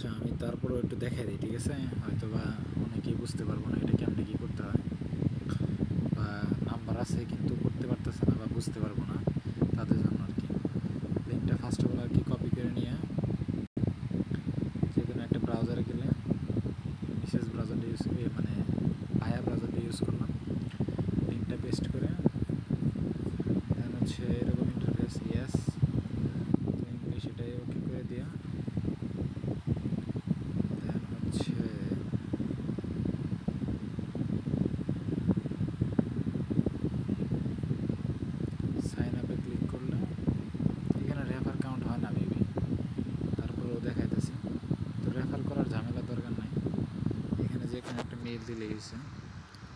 আচ্ছা, আমি তারপরেও একটু দেখাই দিই, ঠিক আছে? হয়তো বা অনেকেই বুঝতে পারবো না এটা কেমনে কী করতে হয়, বা নাম্বার আছে কিন্তু করতে পারতেছে না বা বুঝতে পারবো না, তাদের জন্য আর কি। লিঙ্কটা ফার্স্ট অফ অল আর কি কপি করে নিয়ে যে কোনো একটা ব্রাউজারে গেলে মিসেস ব্রাউজারটা ইউজ মানে ভায়া ব্রাউজারটা ইউজ করলাম, লিঙ্কটা পেস্ট করে দেন হচ্ছে এরকম ইন্টারফেস, ইয়েস, ইংলিশ এটাই ওকে করে দেওয়া, দেন হচ্ছে সাইন আপে ক্লিক করলে এখানে রেফার কাউন্ট হয় না মেবি, তারপরেও দেখাইতেছি। তো রেফার করার ঝামেলা দরকার নাই, এখানে যে কোনো একটা মেইল দিলে হয়েছে।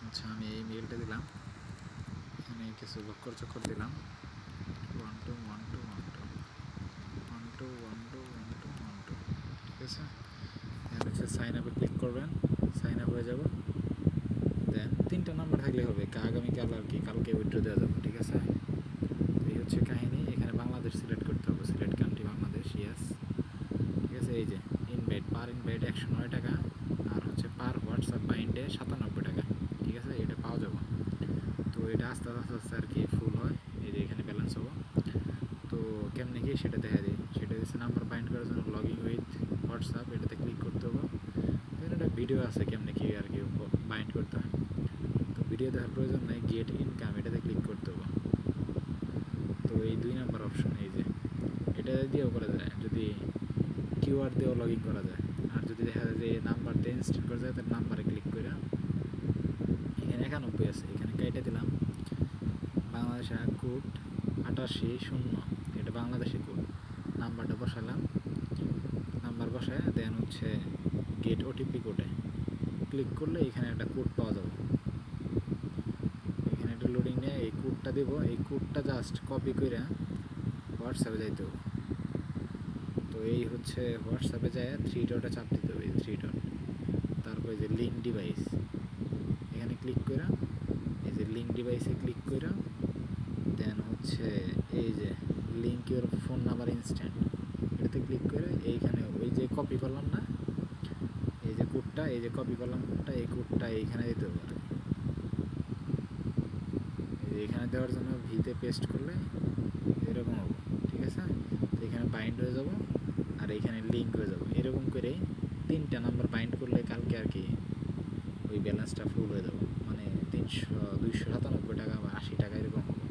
আচ্ছা, আমি এই মেইলটা দিলাম, এখানে কিছু লক্কর চক্কর দিলাম, 121212121212, ঠিক আছে? এখানে হচ্ছে সাইন আপে ক্লিক করবেন, সাইন আপ হয়ে যাব। দেন 3টা নাম্বার থাকলে হবে, আগামীকাল আর কি কালকে উইথড্র দেওয়া যাবে, ঠিক আছে? এই হচ্ছে কাহিনী। এখানে বাংলাদেশ সিলেক্ট করতে হবে, সিলেক্ট কান্ট্রি বাংলাদেশ, ইয়েস, ঠিক আছে? এই যে ইনভাইট, পার ইনভাইট 109 টাকা, আর হচ্ছে পার হোয়াটসঅ্যাপ বাইন্ডে 97 টাকা, ঠিক আছে? এটা পাওয়া যাবে। তো এটা আস্তে আস্তে আস্তে আর কি ফুল হয়, এই যে এখানে ব্যালেন্স হবো। তো কেমনে কি সেটা দেখা দিই, সেটা হচ্ছে নাম্বার বাইন্ড করার জন্য লগ ইন উইথ হোয়াটসঅ্যাপ, এটাতে ক্লিক করতে হবে। দেন একটা ভিডিও আছে কেমনে কি আর কি বাইন্ড করতে হয়, তো ভিডিও দেখার প্রয়োজন নাই, গেট ইনকাম এটাতে ক্লিক করতে হবে। তো এই 2 নাম্বার অপশন, এই যে এটা দিয়েও করা যায়, যদি কিউআর দিয়েও লগ ইন করা যায়। আর যদি দেখা যায় যে নাম্বার দিয়ে ইনস্টল করা যায়, তার নাম্বারে ক্লিক করে এখানে 91 আছে, এখানে কেটে দিলাম বাংলাদেশের কোড 88 0, এটা বাংলাদেশি কোড, নাম্বারটা বসালাম, নাম্বার বসায় দেন হচ্ছে গেট ওটিপি কোডে ক্লিক করলে এখানে একটা কোড পাওয়া যাবে। এখানে একটা লোডিং নিয়ে এই কোডটা দেব, এই কোডটা জাস্ট কপি করে হোয়াটসঅ্যাপে যাইতে হবে। তো এই হচ্ছে হোয়াটসঅ্যাপে যায় 3 ডটে চাপ দিতে হবে, 3 ডট, তারপরে যে লিঙ্ক ডিভাইস এখানে ক্লিক করে, এই যে লিঙ্ক ডিভাইসে ক্লিক করে দেন হচ্ছে এই যে link your phone number instant, এটাতে ক্লিক করে এইখানে ওই যে কপি করলাম না এই যে কোডটা, এই যে কপি করলাম কোডটা, এই কোডটা এইখানে দিতে হবে। এখানে দেওয়ার জন্য ভিতে পেস্ট করলে এরকম হবে, ঠিক আছে? তো এখানে বাইন্ড হয়ে যাব আর এখানে লিঙ্ক হয়ে যাব, এরকম করে 3টা নাম্বার বাইন্ড করলে কালকে আর কি ওই ব্যালেন্সটা ফুল হয়ে যাবে, মানে 297 টাকা বা 80 টাকা এরকম হবে।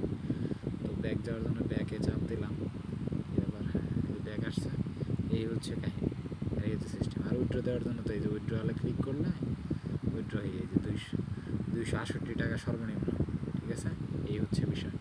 তো ব্যাক যাওয়ার জন্য ব্যাকে চাপ দিলাম, এবার ব্যাক আসছে, এই হচ্ছে কাহিনী, এই হচ্ছে সিস্টেম। আর উইথড্র দেওয়ার জন্য তো এই যে উইথড্রলে ক্লিক করলে উইথড্র হয়ে যায় যে 268 টাকা সর্বনিম্ন, ঠিক আছে? এই হচ্ছে বিষয়।